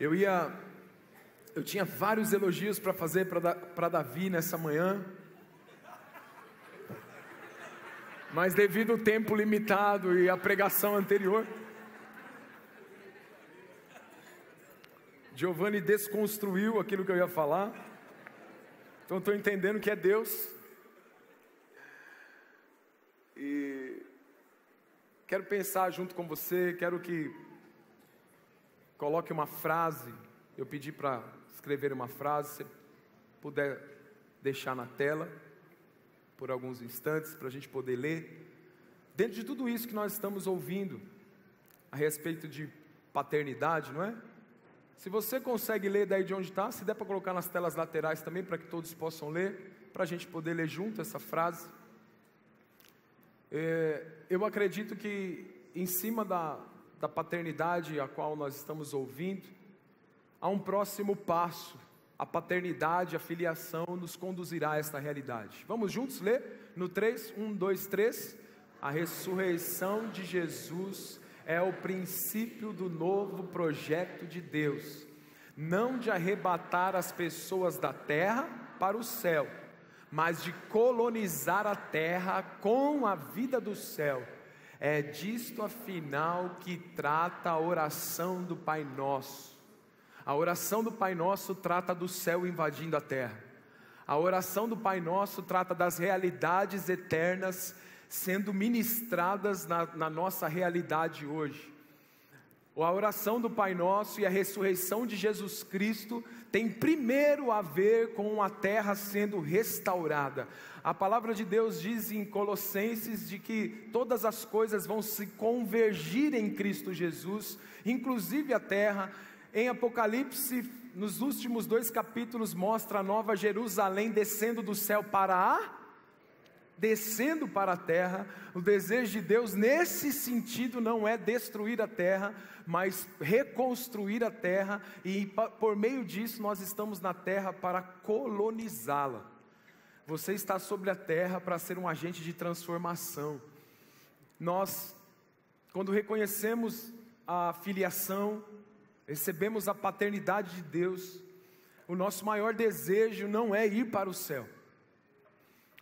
Eu tinha vários elogios para fazer para Davi nessa manhã, mas devido ao tempo limitado e à pregação anterior, Giovanni desconstruiu aquilo que eu ia falar. Então estou entendendo que é Deus. E quero pensar junto com você, quero que coloque uma frase. Eu pedi para escrever uma frase, se puder deixar na tela por alguns instantes para a gente poder ler. Dentro de tudo isso que nós estamos ouvindo a respeito de paternidade, não é? Se você consegue ler daí de onde está, se der para colocar nas telas laterais também, para que todos possam ler, para a gente poder ler junto essa frase. Eu acredito que em cima da paternidade a qual nós estamos ouvindo, há um próximo passo. A paternidade, a filiação nos conduzirá a esta realidade. Vamos juntos ler? No 3, 1, 2, 3. A ressurreição de Jesus é o princípio do novo projeto de Deus, não de arrebatar as pessoas da terra para o céu, mas de colonizar a terra com a vida do céu. É disto afinal que trata a oração do Pai Nosso. A oração do Pai Nosso trata do céu invadindo a terra. A oração do Pai Nosso trata das realidades eternas sendo ministradas na nossa realidade hoje. A oração do Pai Nosso e a ressurreição de Jesus Cristo tem primeiro a ver com a terra sendo restaurada. A palavra de Deus diz em Colossenses de que todas as coisas vão se convergir em Cristo Jesus, inclusive a terra. Em Apocalipse, nos últimos 2 capítulos, mostra a nova Jerusalém descendo do céu descendo para a terra. O desejo de Deus nesse sentido não é destruir a terra, mas reconstruir a terra, e por meio disso nós estamos na terra para colonizá-la. Você está sobre a terra para ser um agente de transformação. Nós, quando reconhecemos a filiação, recebemos a paternidade de Deus, o nosso maior desejo não é ir para o céu.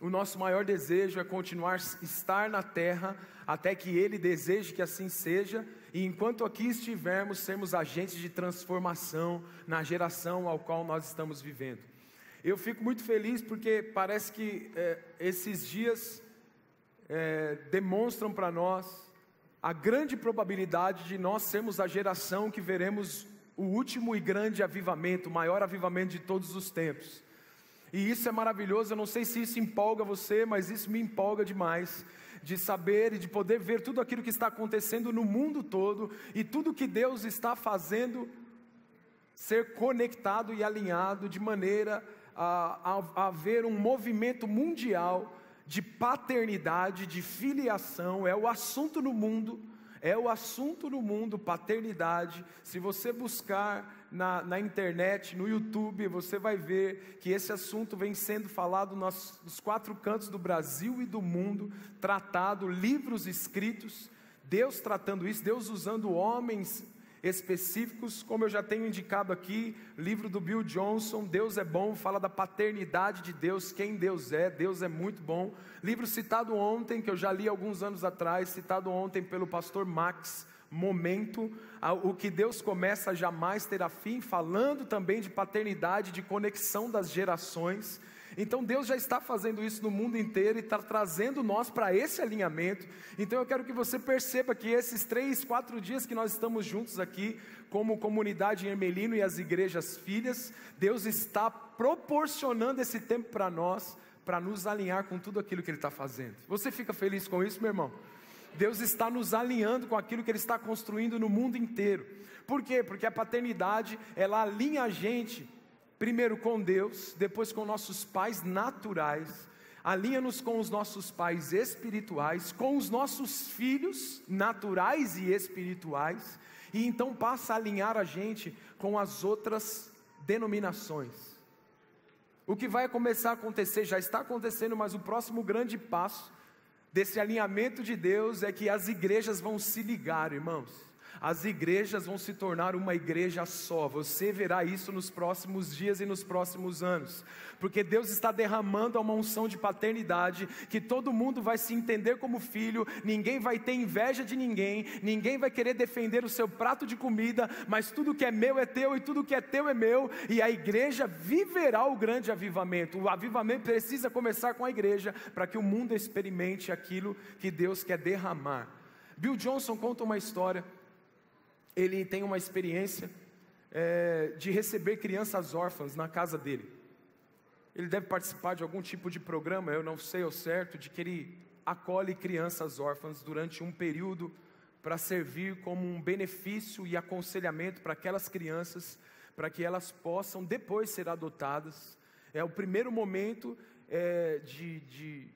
O nosso maior desejo é continuar a estar na terra, até que Ele deseje que assim seja, e enquanto aqui estivermos, sermos agentes de transformação na geração ao qual nós estamos vivendo. Eu fico muito feliz porque parece que esses dias demonstram para nós a grande probabilidade de nós sermos a geração que veremos o último e grande avivamento, o maior avivamento de todos os tempos. E isso é maravilhoso. Eu não sei se isso empolga você, mas isso me empolga demais, de saber e de poder ver tudo aquilo que está acontecendo no mundo todo, e tudo que Deus está fazendo ser conectado e alinhado, de maneira a haver um movimento mundial de paternidade, de filiação. É o assunto no mundo, paternidade. Se você buscar na internet, no YouTube, você vai ver que esse assunto vem sendo falado nos 4 cantos do Brasil e do mundo, tratado, livros escritos, Deus tratando isso, Deus usando homens específicos, como eu já tenho indicado aqui, livro do Bill Johnson, Deus é Bom, fala da paternidade de Deus, quem Deus é muito bom. Livro citado ontem, que eu já li alguns anos atrás, citado ontem pelo pastor Max, Momento, o que Deus começa jamais terá fim, falando também de paternidade, de conexão das gerações. Então Deus já está fazendo isso no mundo inteiro e está trazendo nós para esse alinhamento. Então eu quero que você perceba que esses 3, 4 dias que nós estamos juntos aqui, como comunidade em Ermelino e as igrejas filhas, Deus está proporcionando esse tempo para nós, para nos alinhar com tudo aquilo que Ele está fazendo. Você fica feliz com isso, meu irmão? Deus está nos alinhando com aquilo que Ele está construindo no mundo inteiro. Por quê? Porque a paternidade, ela alinha a gente, primeiro com Deus, depois com nossos pais naturais, alinha-nos com os nossos pais espirituais, com os nossos filhos naturais e espirituais, e então passa a alinhar a gente com as outras denominações. O que vai começar a acontecer, já está acontecendo, mas o próximo grande passo desse alinhamento de Deus é que as igrejas vão se ligar, irmãos. As igrejas vão se tornar uma igreja só. Você verá isso nos próximos dias e nos próximos anos. Porque Deus está derramando uma unção de paternidade, que todo mundo vai se entender como filho, ninguém vai ter inveja de ninguém, ninguém vai querer defender o seu prato de comida, mas tudo que é meu é teu e tudo que é teu é meu, e a igreja viverá o grande avivamento. O avivamento precisa começar com a igreja, para que o mundo experimente aquilo que Deus quer derramar. Bill Johnson conta uma história. Ele tem uma experiência de receber crianças órfãs na casa dele. Ele deve participar de algum tipo de programa, eu não sei ao certo, de que ele acolhe crianças órfãs durante um período para servir como um benefício e aconselhamento para aquelas crianças, para que elas possam depois ser adotadas. É o primeiro momento de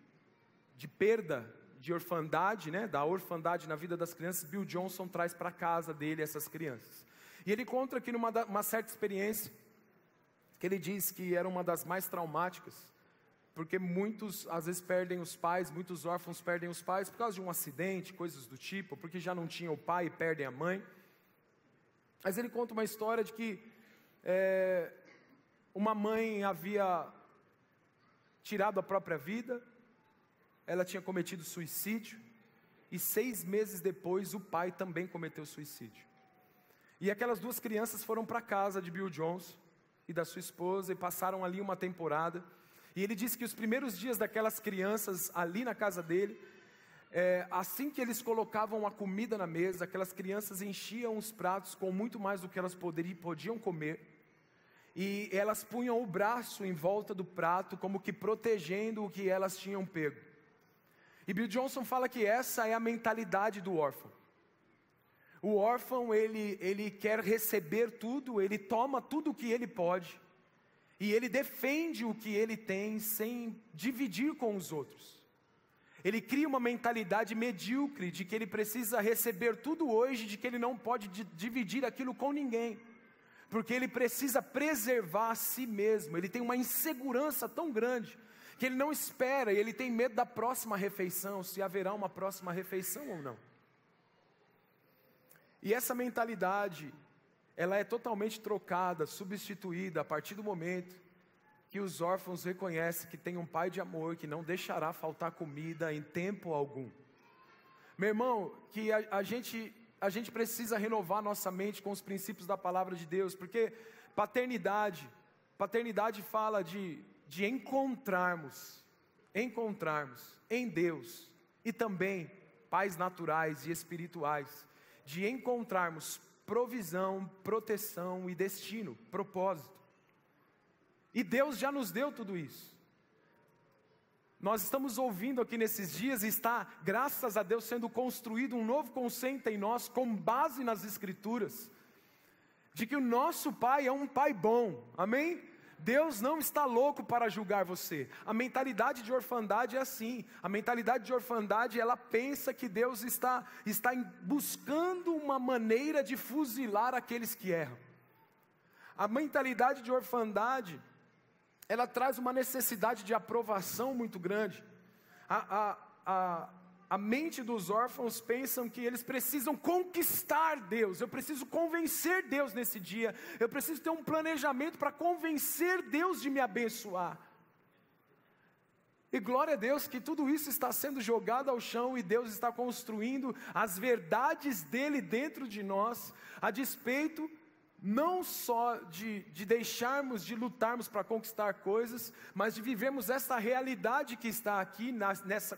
perda de orfandade, né, da orfandade na vida das crianças. Bill Johnson traz para casa dele essas crianças. E ele conta que numa certa experiência, que ele diz que era uma das mais traumáticas, porque muitos às vezes perdem os pais, muitos órfãos perdem os pais por causa de um acidente, coisas do tipo, porque já não tinham o pai e perdem a mãe. Mas ele conta uma história de que uma mãe havia tirado a própria vida, ela tinha cometido suicídio, e 6 meses depois o pai também cometeu suicídio. E aquelas 2 crianças foram para a casa de Bill Johnson e da sua esposa, e passaram ali uma temporada. E ele disse que os primeiros dias daquelas crianças ali na casa dele, assim que eles colocavam a comida na mesa, aquelas crianças enchiam os pratos com muito mais do que elas podiam comer, e elas punham o braço em volta do prato, como que protegendo o que elas tinham pego. E Bill Johnson fala que essa é a mentalidade do órfão. O órfão, ele quer receber tudo, ele toma tudo o que ele pode, e ele defende o que ele tem sem dividir com os outros. Ele cria uma mentalidade medíocre de que ele precisa receber tudo hoje, de que ele não pode dividir aquilo com ninguém, porque ele precisa preservar a si mesmo. Ele tem uma insegurança tão grande, que ele não espera, e ele tem medo da próxima refeição, se haverá uma próxima refeição ou não. E essa mentalidade, ela é totalmente trocada, substituída, a partir do momento que os órfãos reconhecem que tem um pai de amor, que não deixará faltar comida em tempo algum. Meu irmão, que a gente precisa renovar nossa mente com os princípios da palavra de Deus, porque paternidade fala de encontrarmos em Deus, e também pais naturais e espirituais, de encontrarmos provisão, proteção e destino, propósito. E Deus já nos deu tudo isso. Nós estamos ouvindo aqui nesses dias, e está, graças a Deus, sendo construído um novo conceito em nós, com base nas Escrituras, de que o nosso Pai é um Pai bom, amém? Deus não está louco para julgar você. A mentalidade de orfandade é assim. A mentalidade de orfandade, ela pensa que Deus está buscando uma maneira de fuzilar aqueles que erram. A mentalidade de orfandade, ela traz uma necessidade de aprovação muito grande. A mente dos órfãos pensam que eles precisam conquistar Deus. Eu preciso convencer Deus nesse dia. Eu preciso ter um planejamento para convencer Deus de me abençoar. E glória a Deus que tudo isso está sendo jogado ao chão, e Deus está construindo as verdades dele dentro de nós, a despeito não só de deixarmos de lutarmos para conquistar coisas, mas de vivermos essa realidade que está aqui,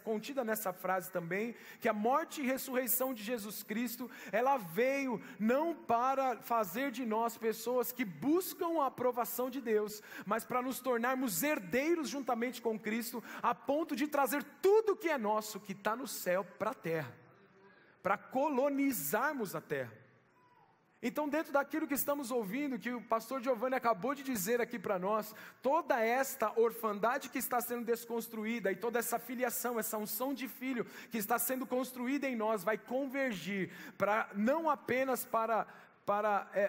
contida nessa frase também, que a morte e ressurreição de Jesus Cristo, ela veio não para fazer de nós pessoas que buscam a aprovação de Deus, mas para nos tornarmos herdeiros juntamente com Cristo, a ponto de trazer tudo que é nosso, que está no céu, para a terra, para colonizarmos a terra. Então, dentro daquilo que estamos ouvindo, que o pastor Giovanni acabou de dizer aqui para nós, toda esta orfandade que está sendo desconstruída, e toda essa filiação, essa unção de filho que está sendo construída em nós, vai convergir para não apenas para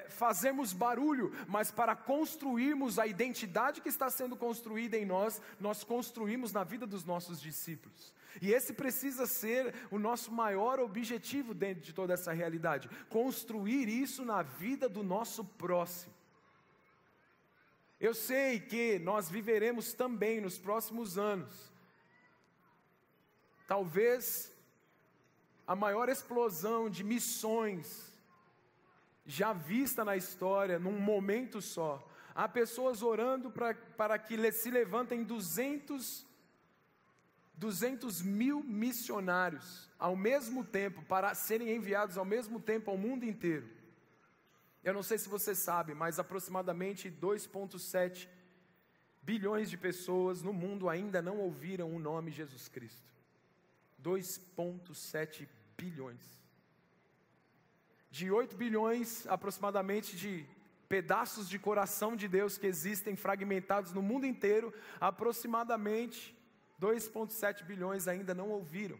fazermos barulho, mas para construirmos a identidade que está sendo construída em nós, nós construímos na vida dos nossos discípulos. E esse precisa ser o nosso maior objetivo dentro de toda essa realidade. Construir isso na vida do nosso próximo. Eu sei que nós viveremos também nos próximos anos, talvez a maior explosão de missões já vista na história, num momento só. Há pessoas orando para que se levantem 200 mil missionários ao mesmo tempo, para serem enviados ao mesmo tempo ao mundo inteiro. Eu não sei se você sabe, mas aproximadamente 2,7 bilhões de pessoas no mundo ainda não ouviram o nome Jesus Cristo. 2,7 bilhões. De 8 bilhões aproximadamente de pedaços de coração de Deus que existem fragmentados no mundo inteiro, aproximadamente 2,7 bilhões ainda não ouviram.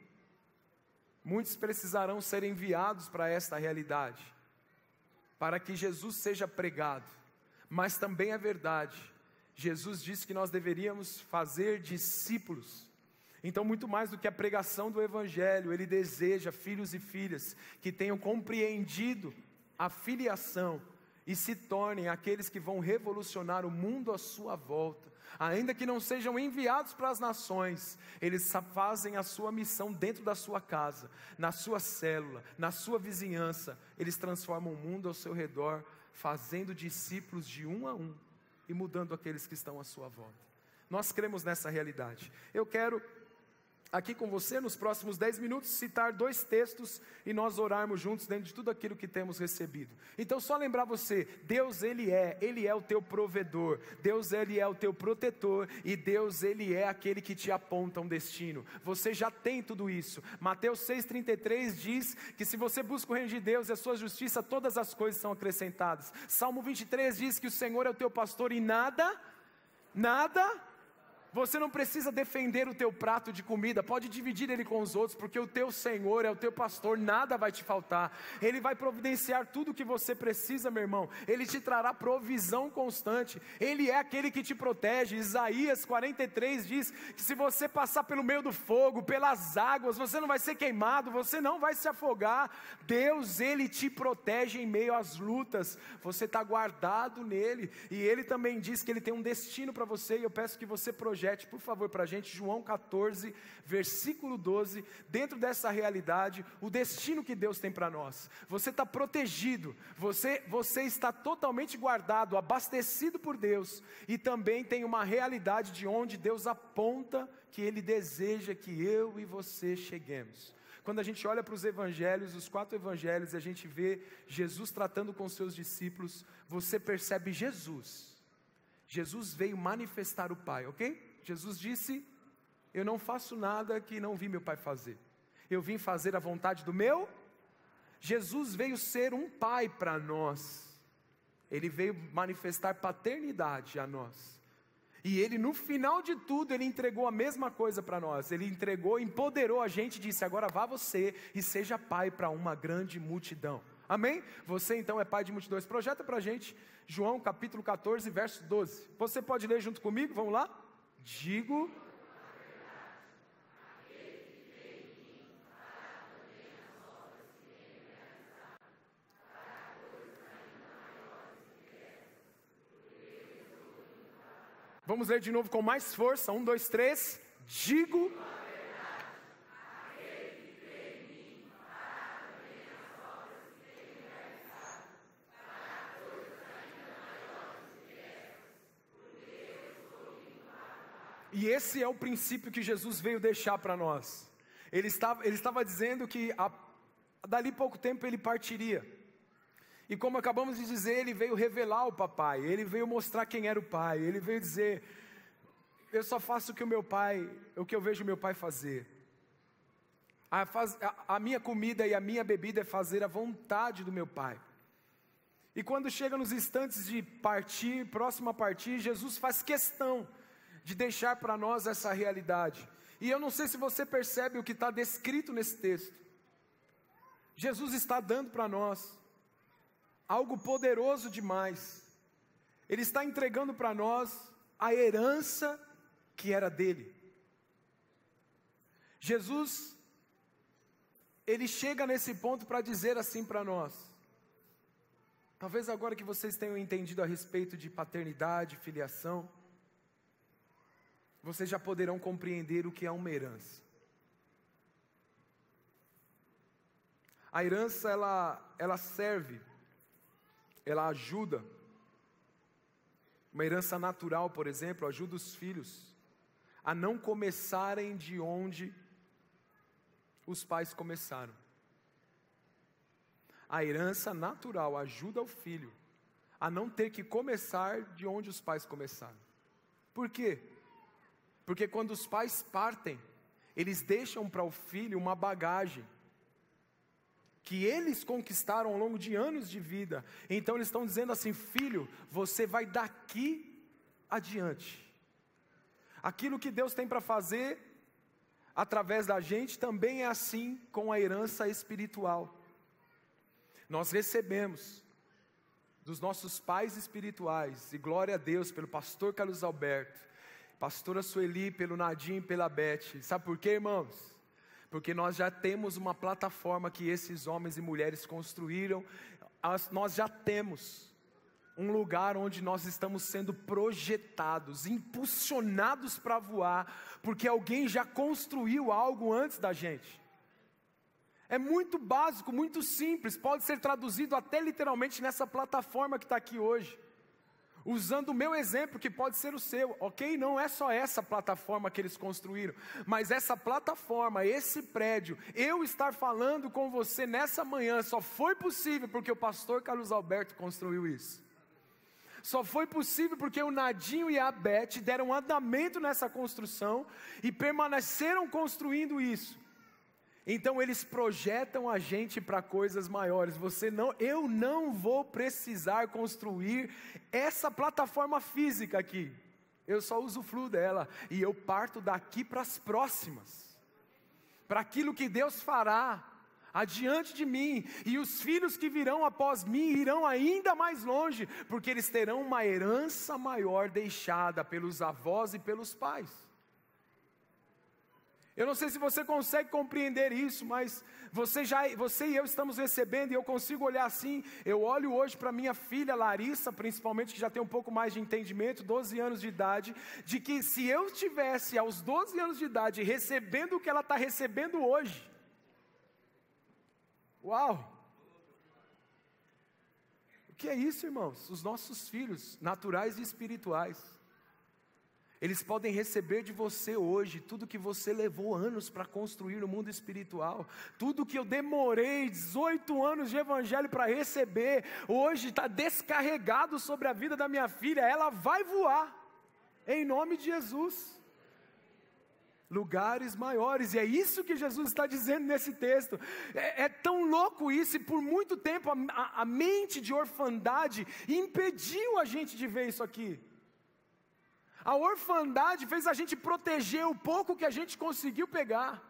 Muitos precisarão ser enviados para esta realidade, para que Jesus seja pregado. Mas também é verdade, Jesus disse que nós deveríamos fazer discípulos. Então, muito mais do que a pregação do Evangelho, Ele deseja filhos e filhas que tenham compreendido a filiação e se tornem aqueles que vão revolucionar o mundo à sua volta. Ainda que não sejam enviados para as nações, eles fazem a sua missão dentro da sua casa, na sua célula, na sua vizinhança. Eles transformam o mundo ao seu redor, fazendo discípulos de um a um e mudando aqueles que estão à sua volta. Nós cremos nessa realidade. Eu quero aqui com você, nos próximos 10 minutos, citar 2 textos e nós orarmos juntos dentro de tudo aquilo que temos recebido. Então, só lembrar você, Deus Ele é o teu provedor, Deus Ele é o teu protetor e Deus Ele é aquele que te aponta um destino. Você já tem tudo isso. Mateus 6,33 diz que se você busca o reino de Deus e a sua justiça, todas as coisas são acrescentadas. Salmo 23 diz que o Senhor é o teu pastor e nada, você não precisa defender o teu prato de comida, pode dividir ele com os outros, porque o teu Senhor é o teu pastor, nada vai te faltar. Ele vai providenciar tudo o que você precisa, meu irmão. Ele te trará provisão constante. Ele é aquele que te protege. Isaías 43 diz que se você passar pelo meio do fogo, pelas águas, você não vai ser queimado, você não vai se afogar. Deus, Ele te protege em meio às lutas. Você está guardado nele. E Ele também diz que Ele tem um destino para você. E eu peço que você projete, por favor, para a gente, João 14, versículo 12, dentro dessa realidade, o destino que Deus tem para nós. Você está protegido, você está totalmente guardado, abastecido por Deus, e também tem uma realidade de onde Deus aponta que Ele deseja que eu e você cheguemos. Quando a gente olha para os evangelhos, os 4 evangelhos, a gente vê Jesus tratando com seus discípulos, você percebe Jesus veio manifestar o Pai, ok? Jesus disse, eu não faço nada que não vi meu Pai fazer. Eu vim fazer a vontade do meu. Jesus veio ser um Pai para nós. Ele veio manifestar paternidade a nós. E Ele, no final de tudo, Ele entregou a mesma coisa para nós. Ele entregou, empoderou a gente e disse, agora vá você e seja pai para uma grande multidão. Amém? Você então é pai de multidões. Projeta para a gente João capítulo 14, verso 12. Você pode ler junto comigo? Vamos lá? Digo... Vamos ler de novo com mais força. 1, 2, 3. Digo... E esse é o princípio que Jesus veio deixar para nós. Ele estava dizendo que dali pouco tempo Ele partiria. E como acabamos de dizer, Ele veio revelar o papai. Ele veio mostrar quem era o Pai. Ele veio dizer, eu só faço o que eu vejo meu Pai fazer. A minha comida e a minha bebida é fazer a vontade do meu Pai. E quando chega nos instantes de partir, próximo a partir, Jesus faz questão de deixar para nós essa realidade. E eu não sei se você percebe o que está descrito nesse texto. Jesus está dando para nós algo poderoso demais. Ele está entregando para nós a herança que era dele. Jesus, Ele chega nesse ponto para dizer assim para nós. Talvez agora que vocês tenham entendido a respeito de paternidade, filiação, vocês já poderão compreender o que é uma herança. A herança, ela serve, ela ajuda. Uma herança natural, por exemplo, ajuda os filhos a não começarem de onde os pais começaram. A herança natural ajuda o filho a não ter que começar de onde os pais começaram. Por quê? Porque quando os pais partem, eles deixam para o filho uma bagagem que eles conquistaram ao longo de anos de vida. Então eles estão dizendo assim: filho, você vai daqui adiante. Aquilo que Deus tem para fazer através da gente também é assim com a herança espiritual. Nós recebemos dos nossos pais espirituais, e glória a Deus pelo pastor Carlos Alberto, pastora Sueli, pelo Nadim e pela Beth. Sabe por quê, irmãos? Porque nós já temos uma plataforma que esses homens e mulheres construíram. Nós já temos um lugar onde nós estamos sendo projetados, impulsionados para voar, porque alguém já construiu algo antes da gente. É muito básico, muito simples, pode ser traduzido até literalmente nessa plataforma que está aqui hoje. Usando o meu exemplo, que pode ser o seu, ok? Não é só essa plataforma que eles construíram, mas essa plataforma, esse prédio, eu estar falando com você nessa manhã, só foi possível porque o pastor Carlos Alberto construiu isso. Só foi possível porque o Nadinho e a Beth deram andamento nessa construção e permaneceram construindo isso. Então eles projetam a gente para coisas maiores. Eu não vou precisar construir essa plataforma física aqui. Eu só usufruo dela e eu parto daqui para as próximas. Para aquilo que Deus fará adiante de mim, e os filhos que virão após mim irão ainda mais longe, porque eles terão uma herança maior deixada pelos avós e pelos pais. Eu não sei se você consegue compreender isso, mas você e eu estamos recebendo, e eu consigo olhar assim. Eu olho hoje para minha filha Larissa, principalmente, que já tem um pouco mais de entendimento, 12 anos de idade, de que se eu estivesse aos 12 anos de idade recebendo o que ela está recebendo hoje, uau! O que é isso, irmãos? Os nossos filhos, naturais e espirituais, eles podem receber de você hoje tudo que você levou anos para construir no mundo espiritual. Tudo que eu demorei 18 anos de evangelho para receber, hoje está descarregado sobre a vida da minha filha. Ela vai voar, em nome de Jesus. Lugares maiores, e é isso que Jesus está dizendo nesse texto. É tão louco isso, e por muito tempo a mente de orfandade impediu a gente de ver isso aqui. A orfandade fez a gente proteger o pouco que a gente conseguiu pegar.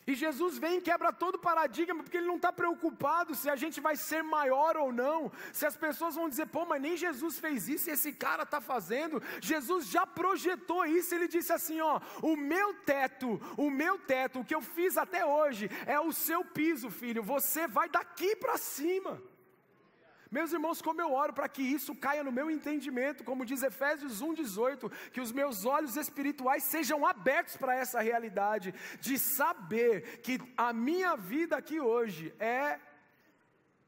E Jesus vem e quebra todo o paradigma, porque Ele não está preocupado se a gente vai ser maior ou não. Se as pessoas vão dizer, pô, mas nem Jesus fez isso e esse cara está fazendo. Jesus já projetou isso, Ele disse assim, ó, o meu teto, o que eu fiz até hoje, é o seu piso, filho, você vai daqui para cima. Meus irmãos, como eu oro para que isso caia no meu entendimento, como diz Efésios 1:18, que os meus olhos espirituais sejam abertos para essa realidade, de saber que a minha vida aqui hoje é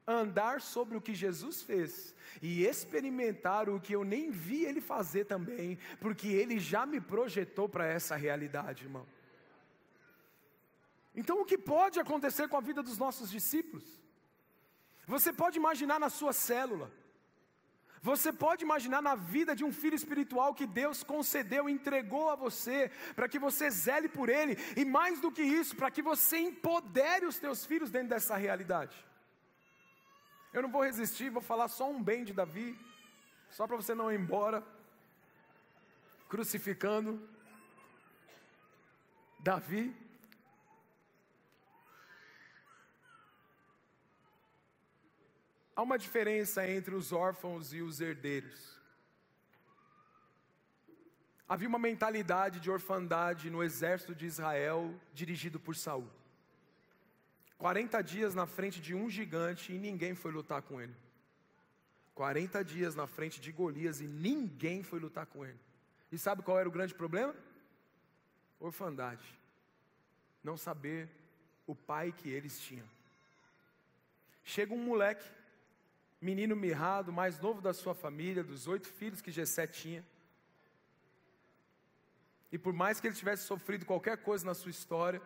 andar sobre o que Jesus fez, e experimentar o que eu nem vi Ele fazer também, porque Ele já me projetou para essa realidade, irmão. Então o que pode acontecer com a vida dos nossos discípulos? Você pode imaginar na sua célula, você pode imaginar na vida de um filho espiritual que Deus concedeu, entregou a você, para que você zele por ele, e mais do que isso, para que você empodere os teus filhos dentro dessa realidade. Eu não vou resistir, vou falar só um bem de Davi, só para você não ir embora, crucificando Davi. Há uma diferença entre os órfãos e os herdeiros. Havia uma mentalidade de orfandade no exército de Israel, dirigido por Saul. 40 dias na frente de um gigante e ninguém foi lutar com ele. 40 dias na frente de Golias e ninguém foi lutar com ele. E sabe qual era o grande problema? Orfandade. Não saber o pai que eles tinham. Chega um moleque, menino mirrado, mais novo da sua família, dos 8 filhos que Jessé tinha. E por mais que ele tivesse sofrido qualquer coisa na sua história,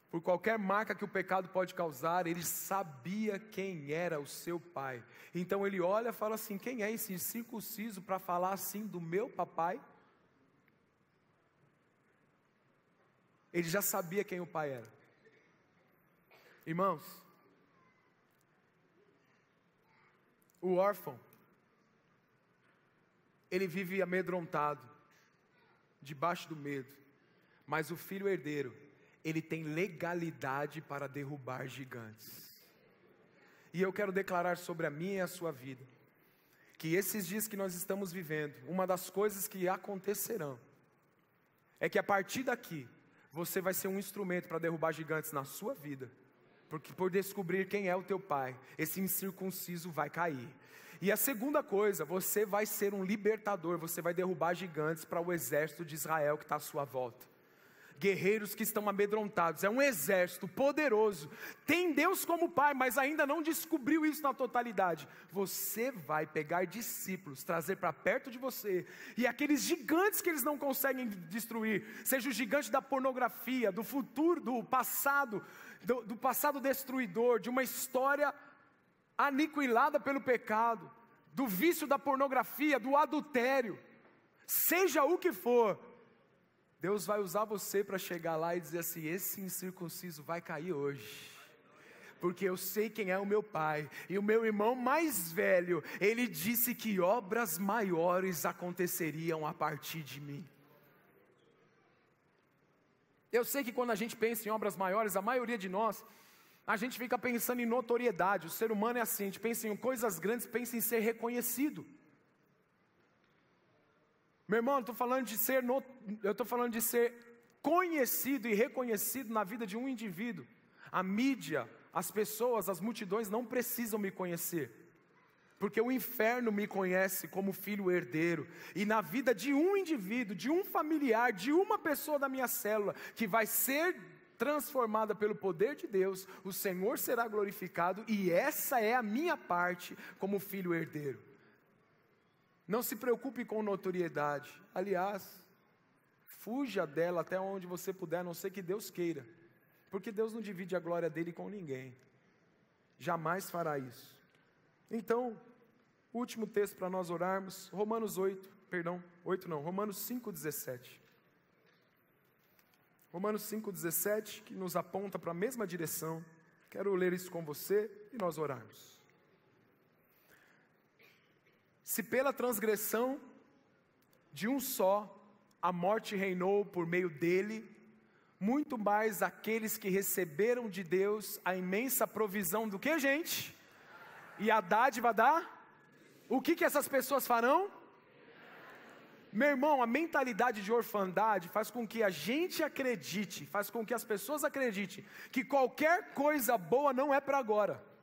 por qualquer marca que o pecado pode causar, ele sabia quem era o seu pai. Então ele olha e fala assim: quem é esse incircunciso para falar assim do meu papai? Ele já sabia quem o pai era. Irmãos, o órfão, ele vive amedrontado, debaixo do medo, mas o filho herdeiro, ele tem legalidade para derrubar gigantes. E eu quero declarar sobre a minha e a sua vida, que esses dias que nós estamos vivendo, uma das coisas que acontecerão, é que a partir daqui, você vai ser um instrumento para derrubar gigantes na sua vida, porque por descobrir quem é o teu pai, esse incircunciso vai cair. E a segunda coisa, você vai ser um libertador, você vai derrubar gigantes para o exército de Israel que está à sua volta. Guerreiros que estão amedrontados, é um exército poderoso, tem Deus como pai, mas ainda não descobriu isso na totalidade. Você vai pegar discípulos, trazer para perto de você, e aqueles gigantes que eles não conseguem destruir, seja o gigante da pornografia, do futuro, do passado destruidor, de uma história aniquilada pelo pecado, do vício da pornografia, do adultério, seja o que for, Deus vai usar você para chegar lá e dizer assim: esse incircunciso vai cair hoje, porque eu sei quem é o meu pai, e o meu irmão mais velho, ele disse que obras maiores aconteceriam a partir de mim. Eu sei que quando a gente pensa em obras maiores, a maioria de nós, a gente fica pensando em notoriedade. O ser humano é assim, a gente pensa em coisas grandes, pensa em ser reconhecido. Meu irmão, eu estou falando de ser conhecido e reconhecido na vida de um indivíduo. A mídia, as pessoas, as multidões não precisam me conhecer, porque o inferno me conhece como filho herdeiro. E na vida de um indivíduo, de um familiar, de uma pessoa da minha célula, que vai ser transformada pelo poder de Deus, o Senhor será glorificado, e essa é a minha parte como filho herdeiro. Não se preocupe com notoriedade. Aliás, fuja dela até onde você puder, a não ser que Deus queira. Porque Deus não divide a glória dele com ninguém. Jamais fará isso. Então, último texto para nós orarmos, Romanos 5,17. Romanos 5,17, que nos aponta para a mesma direção. Quero ler isso com você e nós orarmos. Se pela transgressão de um só, a morte reinou por meio dele, muito mais aqueles que receberam de Deus a imensa provisão do que, gente? E a dádiva da? O que essas pessoas farão? Meu irmão, a mentalidade de orfandade faz com que a gente acredite, faz com que as pessoas acreditem que qualquer coisa boa não é para agora.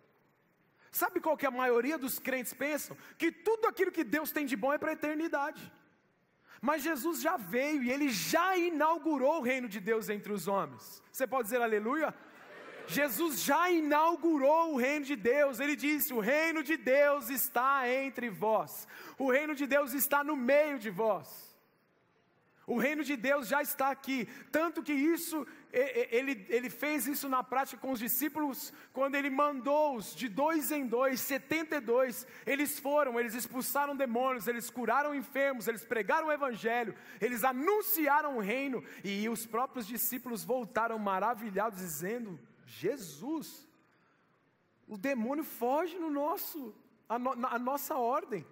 Sabe qual que a maioria dos crentes pensam? Que tudo aquilo que Deus tem de bom é para a eternidade. Mas Jesus já veio e Ele já inaugurou o reino de Deus entre os homens. Você pode dizer aleluia? Jesus já inaugurou o reino de Deus. Ele disse: o reino de Deus está entre vós. O reino de Deus está no meio de vós. O reino de Deus já está aqui. Tanto que isso, ele fez isso na prática com os discípulos, quando Ele mandou-os de 2 em 2, 72. Eles expulsaram demônios, eles curaram enfermos, eles pregaram o evangelho, eles anunciaram o reino. E os próprios discípulos voltaram maravilhados, dizendo: Jesus, o demônio foge a nossa ordem.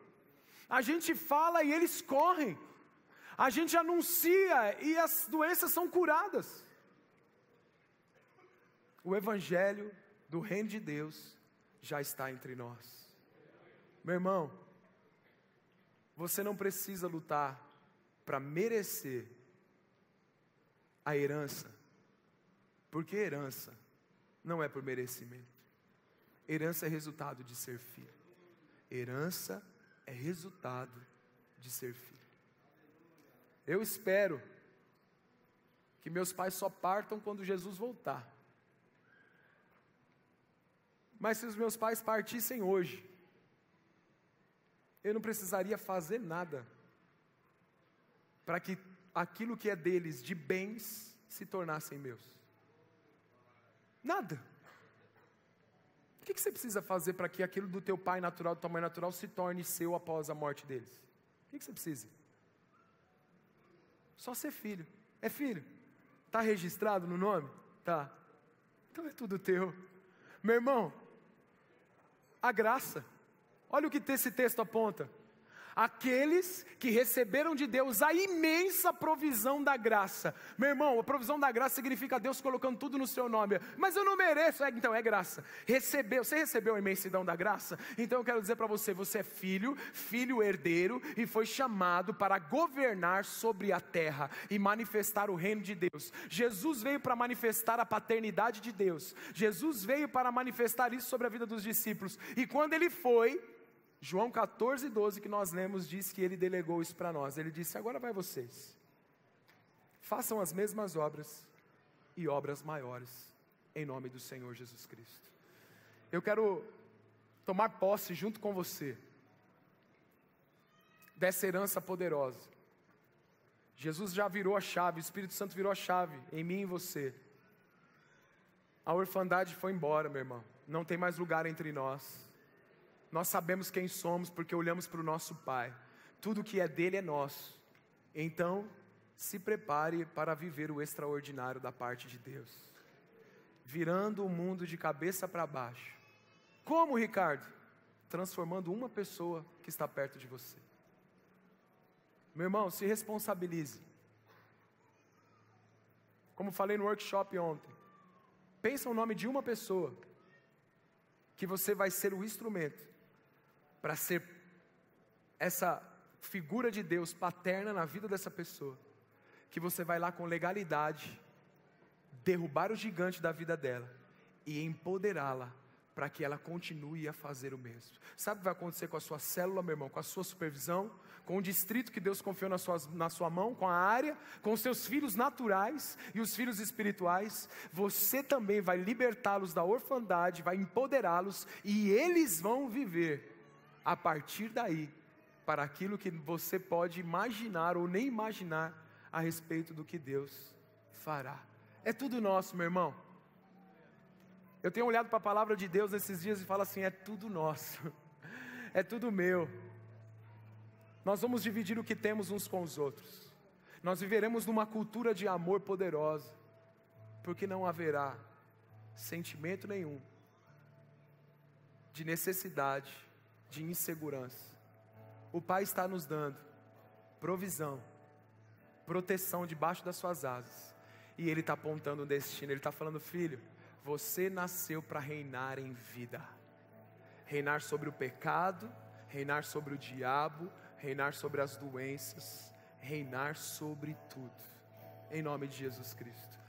A gente fala e eles correm. A gente anuncia e as doenças são curadas. O evangelho do reino de Deus já está entre nós. Meu irmão, você não precisa lutar para merecer a herança, porque herança não é por merecimento. Herança é resultado de ser filho. Herança é resultado de ser filho. Eu espero que meus pais só partam quando Jesus voltar. Mas se os meus pais partissem hoje, eu não precisaria fazer nada para que aquilo que é deles de bens se tornassem meus. Nada. O que você precisa fazer para que aquilo do teu pai natural, do tua mãe natural, se torne seu após a morte deles? O que você precisa? Só ser filho. É filho? Está registrado no nome? Tá. Então é tudo teu. Meu irmão, a graça. Olha o que esse texto aponta. Aqueles que receberam de Deus a imensa provisão da graça. Meu irmão, a provisão da graça significa Deus colocando tudo no seu nome. Mas eu não mereço. Então é graça. Você recebeu a imensidão da graça? Então eu quero dizer para você, você é filho, filho herdeiro, e foi chamado para governar sobre a terra e manifestar o reino de Deus. Jesus veio para manifestar a paternidade de Deus. Jesus veio para manifestar isso sobre a vida dos discípulos. E quando ele foi, João 14:12 que nós lemos, diz que ele delegou isso para nós. Ele disse, agora vai vocês, façam as mesmas obras e obras maiores, em nome do Senhor Jesus Cristo. Eu quero tomar posse junto com você dessa herança poderosa. Jesus já virou a chave, o Espírito Santo virou a chave em mim e em você. A orfandade foi embora, meu irmão, não tem mais lugar entre nós. Nós sabemos quem somos porque olhamos para o nosso Pai. Tudo que é dele é nosso. Então, se prepare para viver o extraordinário da parte de Deus. Virando o mundo de cabeça para baixo. Como, Ricardo? Transformando uma pessoa que está perto de você. Meu irmão, se responsabilize. Como falei no workshop ontem. Pensa o nome de uma pessoa que você vai ser o instrumento para ser essa figura de Deus paterna na vida dessa pessoa, que você vai lá com legalidade, derrubar o gigante da vida dela, e empoderá-la, para que ela continue a fazer o mesmo. Sabe o que vai acontecer com a sua célula, meu irmão? Com a sua supervisão, com o distrito que Deus confiou na sua mão, com a área, com os seus filhos naturais e os filhos espirituais. Você também vai libertá-los da orfandade, vai empoderá-los, e eles vão viver a partir daí, para aquilo que você pode imaginar ou nem imaginar a respeito do que Deus fará. É tudo nosso, meu irmão. Eu tenho olhado para a palavra de Deus nesses dias e falo assim, é tudo nosso, é tudo meu. Nós vamos dividir o que temos uns com os outros. Nós viveremos numa cultura de amor poderosa, porque não haverá sentimento nenhum de necessidade, de insegurança. O Pai está nos dando provisão, proteção debaixo das suas asas, e Ele está apontando um destino. Ele está falando, filho, você nasceu para reinar em vida, reinar sobre o pecado, reinar sobre o diabo, reinar sobre as doenças, reinar sobre tudo, em nome de Jesus Cristo.